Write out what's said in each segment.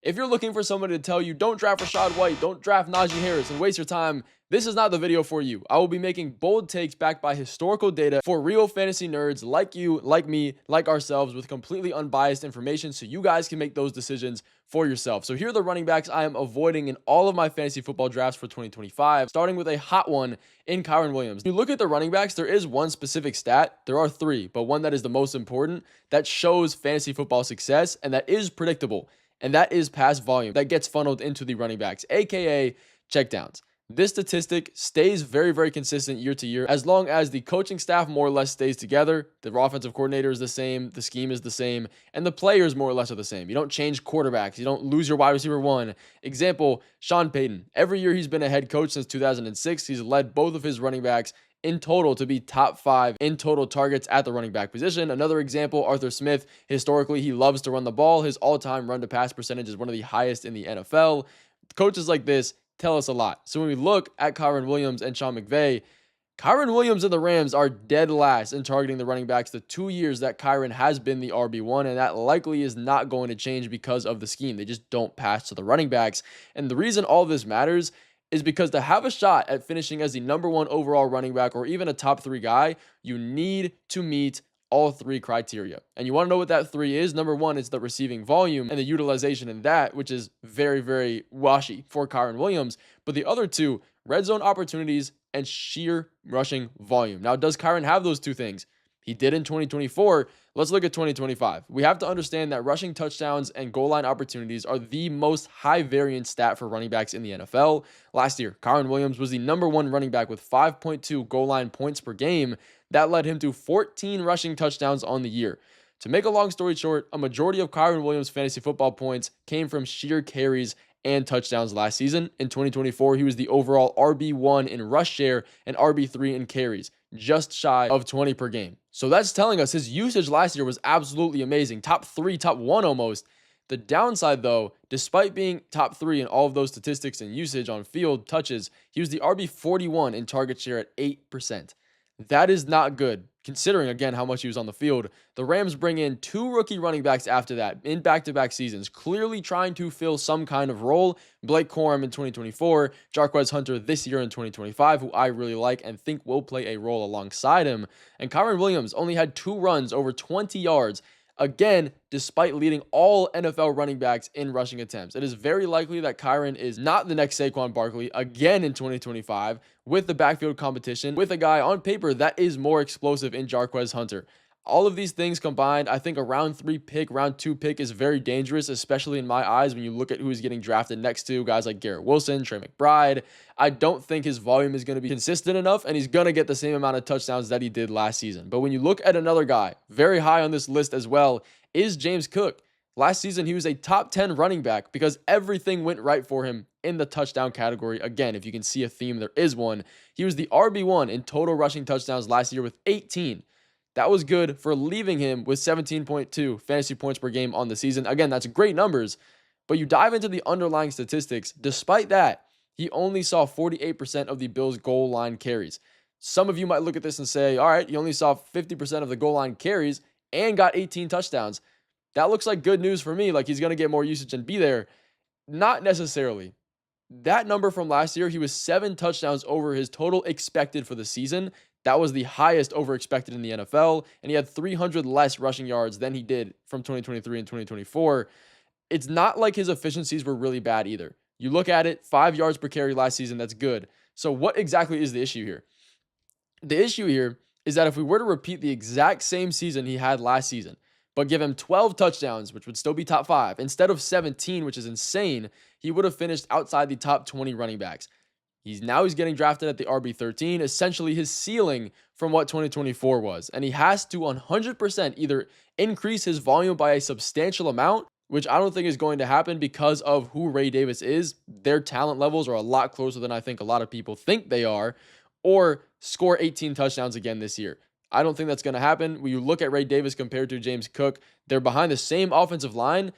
If you're looking for somebody to tell you don't draft Rachaad White, don't draft Najee Harris, and waste your time, this is not the video for you. I will be making bold takes backed by historical data for real fantasy nerds like you, like me, like ourselves, with completely unbiased information so you guys can make those decisions for yourself. So here are the running backs I am avoiding in all of my fantasy football drafts for 2025, starting with a hot one in Kyren Williams. When you look at the running backs, there is one specific stat. There are three, but one that is the most important that shows fantasy football success and that is predictable. And that is pass volume that gets funneled into the running backs, aka checkdowns. This statistic stays very, very consistent year to year as long as the coaching staff more or less stays together. The offensive coordinator is the same, the scheme is the same, and the players more or less are the same. You don't change quarterbacks. You don't lose your wide receiver one. Example, Sean Payton. Every year he's been a head coach since 2006. He's led both of his running backs in total to be top 5 in total targets at the running back position. Another example, Arthur Smith. Historically, he loves to run the ball. His all-time run-to-pass percentage is one of the highest in the NFL. Coaches like this tell us a lot. So when we look at Kyren Williams and Sean McVay, Kyren Williams and the Rams are dead last in targeting the running backs the 2 years that Kyren has been the RB1, and that likely is not going to change because of the scheme. They just don't pass to the running backs. And the reason all this matters is because to have a shot at finishing as the #1 overall running back or even a top 3 guy, you need to meet all 3 criteria. And you want to know what that 3 is? Number 1 is the receiving volume and the utilization in that, which is very, very washy for Kyren Williams. But the other 2, red zone opportunities and sheer rushing volume. Now, does Kyren have those 2 things? He did in 2024. Let's look at 2025. We have to understand that rushing touchdowns and goal line opportunities are the most high variance stat for running backs in the NFL. Last year, Kyren Williams was the #1 running back with 5.2 goal line points per game. That led him to 14 rushing touchdowns on the year. To make a long story short, a majority of Kyren Williams' fantasy football points came from sheer carries and touchdowns last season. In 2024, he was the overall RB1 in rush share and RB3 in carries, just shy of 20 per game. So that's telling us his usage last year was absolutely amazing. Top 3, top 1 almost. The downside, though, despite being top 3 in all of those statistics and usage on field touches, he was the RB41 in target share at 8%. That is not good, considering, again, how much he was on the field. The Rams bring in 2 rookie running backs after that in back-to-back seasons, clearly trying to fill some kind of role. Blake Corum in 2024, Jarquez Hunter this year in 2025, who I really like and think will play a role alongside him. And Kyren Williams only had 2 runs over 20 yards, again, despite leading all NFL running backs in rushing attempts. It is very likely that Kyren is not the next Saquon Barkley again in 2025 with the backfield competition, with a guy on paper that is more explosive in Jarquez Hunter. All of these things combined, I think a round 3 pick, round 2 pick is very dangerous, especially in my eyes when you look at who's getting drafted next to guys like Garrett Wilson, Trey McBride. I don't think his volume is going to be consistent enough, and he's going to get the same amount of touchdowns that he did last season. But when you look at another guy, very high on this list as well, is James Cook. Last season, he was a top 10 running back because everything went right for him in the touchdown category. Again, if you can see a theme, there is one. He was the RB1 in total rushing touchdowns last year with 18. That was good for leaving him with 17.2 fantasy points per game on the season. Again, that's great numbers, but you dive into the underlying statistics. Despite that, he only saw 48% of the Bills' goal line carries. Some of you might look at this and say, all right, he only saw 50% of the goal line carries and got 18 touchdowns. That looks like good news for me, like he's going to get more usage and be there. Not necessarily. That number from last year, he was 7 touchdowns over his total expected for the season. That was the highest over expected in the NFL, and he had 300 less rushing yards than he did from 2023 and 2024. It's not like his efficiencies were really bad either. You look at it, 5 yards per carry last season, that's good. So what exactly is the issue here? The issue here is that if we were to repeat the exact same season he had last season, but give him 12 touchdowns, which would still be top 5, instead of 17, which is insane, he would have finished outside the top 20 running backs. He's getting drafted at the RB13, essentially his ceiling from what 2024 was. And he has to 100% either increase his volume by a substantial amount, which I don't think is going to happen because of who Ray Davis is. Their talent levels are a lot closer than I think a lot of people think they are, or score 18 touchdowns again this year. I don't think that's going to happen. When you look at Ray Davis compared to James Cook, they're behind the same offensive line,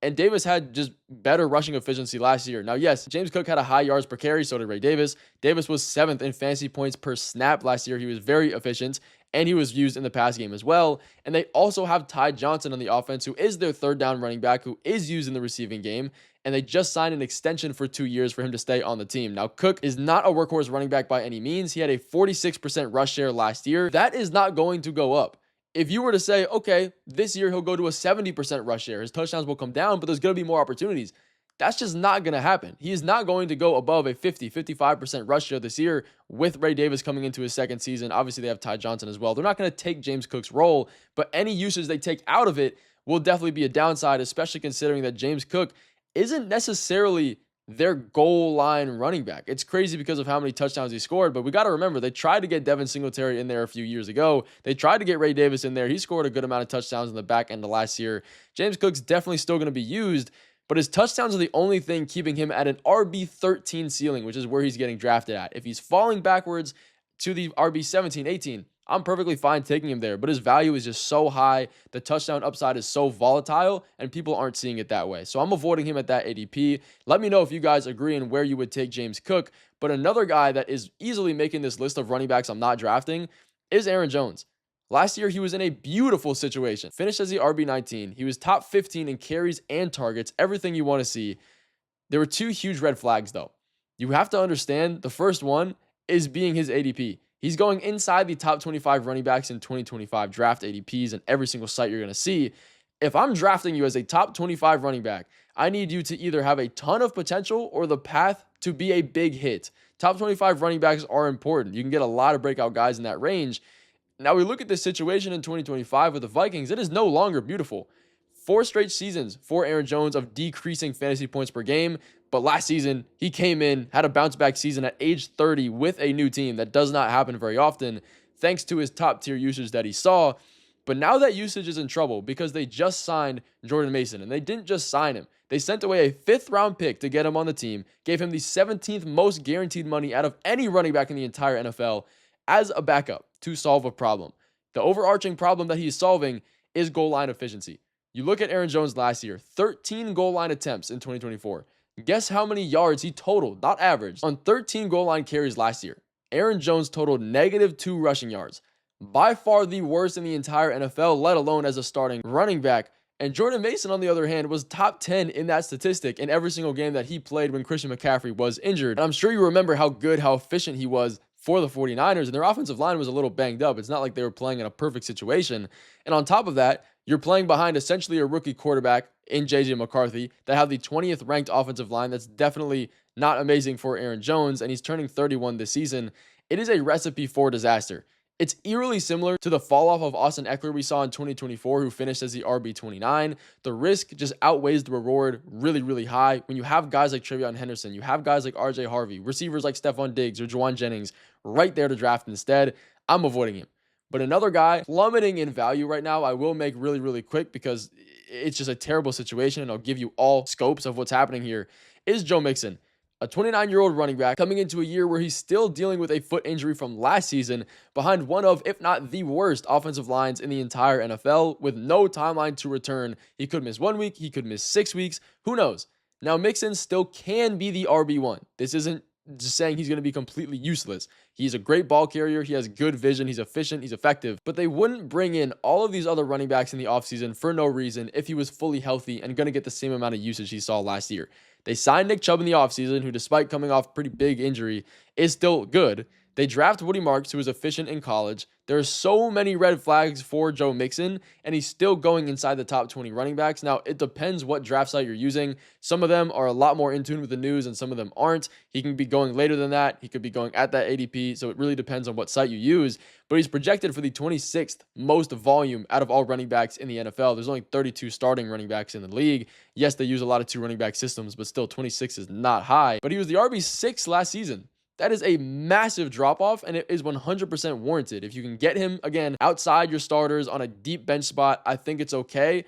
and Davis had just better rushing efficiency last year. Now, yes, James Cook had a high yards per carry, so did Ray Davis. Davis was 7th in fantasy points per snap last year. He was very efficient. and he was used in the pass game as well. And they also have Ty Johnson on the offense, who is their third down running back, who is used in the receiving game. And they just signed an extension for 2 years for him to stay on the team. Now, Cook is not a workhorse running back by any means. He had a 46% rush share last year. That is not going to go up. If you were to say, okay, this year he'll go to a 70% rush share, his touchdowns will come down, but there's going to be more opportunities. That's just not going to happen. He is not going to go above a 55% rush share this year with Ray Davis coming into his second season. Obviously, they have Ty Johnson as well. They're not going to take James Cook's role, but any usage they take out of it will definitely be a downside, especially considering that James Cook isn't necessarily their goal line running back. It's crazy because of how many touchdowns he scored, but we got to remember, they tried to get Devin Singletary in there a few years ago. They tried to get Ray Davis in there. He scored a good amount of touchdowns in the back end of last year. James Cook's definitely still going to be used, but his touchdowns are the only thing keeping him at an RB13 ceiling, which is where he's getting drafted at. If he's falling backwards to the RB17, 18, I'm perfectly fine taking him there, but his value is just so high. The touchdown upside is so volatile, and people aren't seeing it that way. So I'm avoiding him at that ADP. Let me know if you guys agree and where you would take James Cook. But another guy that is easily making this list of running backs I'm not drafting is Aaron Jones. Last year, he was in a beautiful situation. Finished as the RB19. He was top 15 in carries and targets, everything you want to see. There were two huge red flags, though. You have to understand, the first one is being his ADP. He's going inside the top 25 running backs in 2025 draft ADPs and every single site you're going to see. If I'm drafting you as a top 25 running back, I need you to either have a ton of potential or the path to be a big hit. Top 25 running backs are important. You can get a lot of breakout guys in that range. Now we look at this situation in 2025 with the Vikings. It is no longer beautiful. 4 straight seasons for Aaron Jones of decreasing fantasy points per game. But last season, he came in, had a bounce-back season at age 30 with a new team. That does not happen very often, thanks to his top-tier usage that he saw. But now that usage is in trouble because they just signed Jordan Mason, and they didn't just sign him. They sent away a 5th-round pick to get him on the team, gave him the 17th most guaranteed money out of any running back in the entire NFL as a backup to solve a problem. The overarching problem that he's solving is goal line efficiency. You look at Aaron Jones last year, 13 goal line attempts in 2024. Guess how many yards he totaled, not averaged, on 13 goal line carries last year. Aaron Jones totaled -2 rushing yards. By far the worst in the entire NFL, let alone as a starting running back. And Jordan Mason, on the other hand, was top 10 in that statistic in every single game that he played when Christian McCaffrey was injured. And I'm sure you remember how good, how efficient he was for the 49ers, and their offensive line was a little banged up. It's not like they were playing in a perfect situation. And on top of that, you're playing behind essentially a rookie quarterback in J.J. McCarthy that have the 20th ranked offensive line. That's definitely not amazing for Aaron Jones, and he's turning 31 this season. It is a recipe for disaster. It's eerily similar to the fall-off of Austin Eckler we saw in 2024, who finished as the RB29. The risk just outweighs the reward really, really high. When you have guys like TreVeyon Henderson, you have guys like RJ Harvey, receivers like Stephon Diggs or Juwan Jennings right there to draft instead, I'm avoiding him. But another guy plummeting in value right now, I will make really, really quick because it's just a terrible situation, and I'll give you all scopes of what's happening here, is Joe Mixon. A 29-year-old running back coming into a year where he's still dealing with a foot injury from last season behind one of, if not the worst, offensive lines in the entire NFL with no timeline to return. He could miss 1 week. He could miss 6 weeks. Who knows? Now, Mixon still can be the RB1. This isn't just saying he's going to be completely useless. He's a great ball carrier. He has good vision. He's efficient. He's effective. But they wouldn't bring in all of these other running backs in the offseason for no reason if he was fully healthy and going to get the same amount of usage he saw last year. They signed Nick Chubb in the offseason, who despite coming off a pretty big injury, is still good. They draft Woody Marks, who was efficient in college. There are so many red flags for Joe Mixon, and he's still going inside the top 20 running backs. Now, it depends what draft site you're using. Some of them are a lot more in tune with the news, and some of them aren't. He can be going later than that. He could be going at that ADP, so it really depends on what site you use. But he's projected for the 26th most volume out of all running backs in the NFL. There's only 32 starting running backs in the league. Yes, they use a lot of 2 running back systems, but still 26 is not high. But he was the RB6 last season. That is a massive drop-off, and it is 100% warranted. If you can get him, again, outside your starters on a deep bench spot, I think it's okay.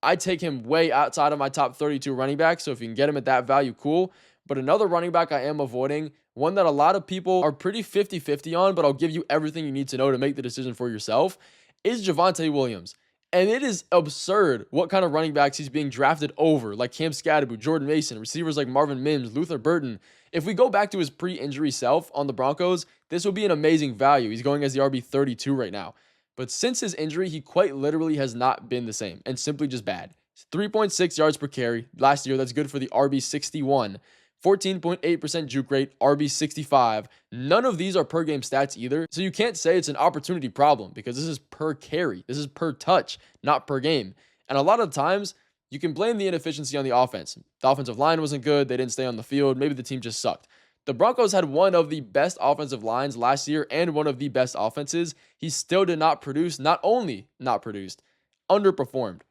I take him way outside of my top 32 running backs, so if you can get him at that value, cool. But another running back I am avoiding, one that a lot of people are pretty 50-50 on, but I'll give you everything you need to know to make the decision for yourself, is Javonte Williams. And it is absurd what kind of running backs he's being drafted over, like Cam Scadaboo, Jordan Mason, receivers like Marvin Mims, Luther Burton. If we go back to his pre-injury self on the Broncos, this would be an amazing value. He's going as the RB 32 right now. But since his injury, he quite literally has not been the same and simply just bad. 3.6 yards per carry last year. That's good for the RB 61. 14.8% juke rate, RB 65. None of these are per game stats either. So you can't say it's an opportunity problem because this is per carry. This is per touch, not per game. And a lot of times you can blame the inefficiency on the offense. The offensive line wasn't good. They didn't stay on the field. Maybe the team just sucked. The Broncos had one of the best offensive lines last year and one of the best offenses. He still did not produce, not only not produced, underperformed.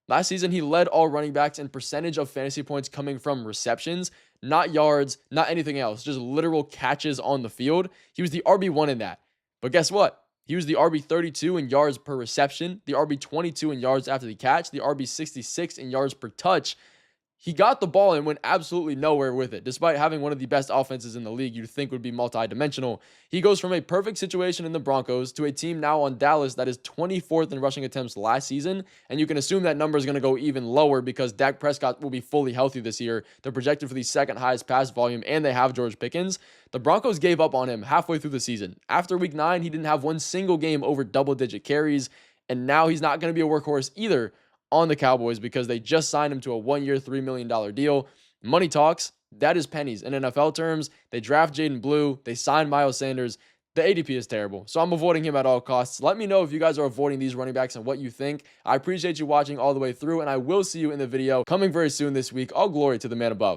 Last season, he led all running backs in percentage of fantasy points coming from receptions, not yards, not anything else, just literal catches on the field. He was the RB1 in that. But guess what? He was the RB 32 in yards per reception, the RB 22 in yards after the catch, the RB 66 in yards per touch. He got the ball and went absolutely nowhere with it. Despite having one of the best offenses in the league you'd think would be multi-dimensional, he goes from a perfect situation in the Broncos to a team now on Dallas that is 24th in rushing attempts last season, and you can assume that number is going to go even lower because Dak Prescott will be fully healthy this year. They're projected for the second highest pass volume, and they have George Pickens. The Broncos gave up on him halfway through the season. After week 9, he didn't have one single game over double-digit carries, and now he's not going to be a workhorse either on the Cowboys because they just signed him to a 1-year, $3 million deal. Money talks. That is pennies in NFL terms. They draft Jaden Blue. They sign Miles Sanders. The ADP is terrible, so I'm avoiding him at all costs. Let me know if you guys are avoiding these running backs and what you think. I appreciate you watching all the way through, and I will see you in the video coming very soon this week. All glory to the man above.